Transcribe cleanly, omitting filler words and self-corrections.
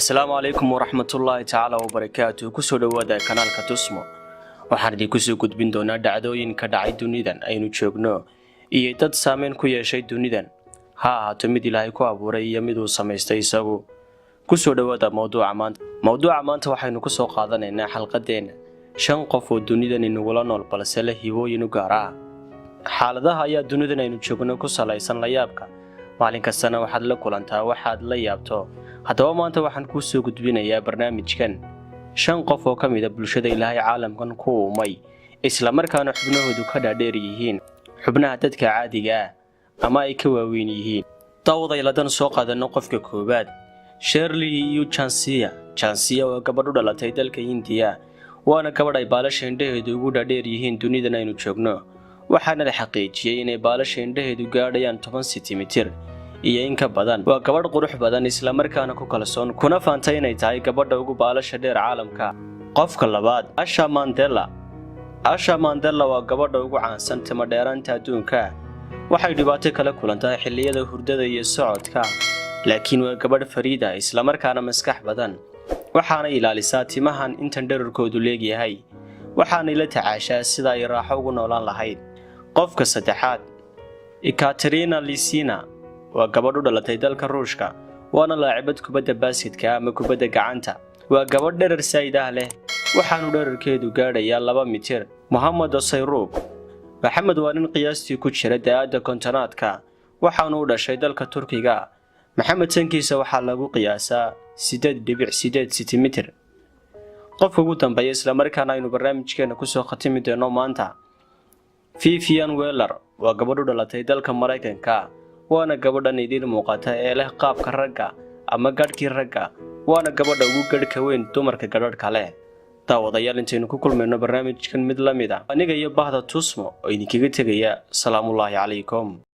Assalamu alaikum warahmatullahi ta'ala wabarakatuh. Kusoo dhawaada kanaalka Tusmo. Waxaan idin kusoo gudbin doonaa dhacdooyinka dhacay dunidan aynu joogno iyo dad saameyn ku yeeshay dunidan. Ha ahaato mid Ilaahay ku abuuray iyo mid uu samaystay isagu. Kusoo dhawaada mawduuca maanta waxaynu ku soo qaadanaynaa xalqadeena 5 qof oo dunidan inagula nool balse leh hibooyin u gaar ah. Xaaladaha ayaa dunidan aynu joogno ku salaysan la yaabka. maalin kastana waxaad la kulantaa waxaad la yaabto. haddaba maanta waxaan ku soo gudbinayaa barnaamijkan 5 qof oo kamida bulshada Ilaahay caalamkan ku uumay isla markaana xubnahoodu ka dhaadheer yihiin xubnaha dadka caadiga ah ama ay ka waaweyn yihiin. Dawdayladan soo qaadano qofka koobaad Shirley iyo Chansia oo gabadh u dhalatay dalka Hindiya waana gabadh ay baalasha indhaheedu ugu dhaadheer yihiin dunidan aynu joogno. waxaana la xaqiijiyay inay baalasha indhaheedu gaadhayaan 10 sentimitir iyo in ka badan. waa gabadh qurux badan isla markaana ku kalsoon kuna faantay inay tahay gabadha ugu baalasha dheer caalamka. qofka labaad Asha Mandela waa gabadha ugu caansan timo dheeraanta adduunka. waxay dhibaato kala kulantaa xilliyada hurdada iyo socodka laakiin waa gabadh fariida isla markaana maskax badan. waxaana ilaalisaa timahan intan dhererkoodu leegyahay waxaana la tacaashaa sida ay raaxo ugu noolaan lahayd. qofka saddexaad Ekaterina Lisina waa gabadh u dhalatay dalka Ruushka waana laacibad kubadda baaskitka ama kubadda gacanta. waa gabadh dherer saydah leh waxaanu dhererkeedu gaadhayaa 2 mitir. Mohamed Sayruq waa nin qiyaastii ku jira da'da kontonaadka waxaanu u dhashay dalka Turkiga. Maxamed sankiisa waxaa lagu qiyaasaa 8.8 sentimitir. qofka ugu dambeeya isla markaana aynu barnaamijkeena ku soo khatimi doono maanta Vivian Wheeler waa gabadh u dhalatay dalka Mareykanka waana gabadhan idin muuqata ee leh qaabka ragga ama gadhkii ragga waana gabadha ugu gadhka weyn dumarka gadhadh kale. daawadayaal intaynu ku kulmayno barnaamijkan mid la mid ah aniga iyo bahda Tusmo oo idinkaga tegaya salaamullaahi calaykum.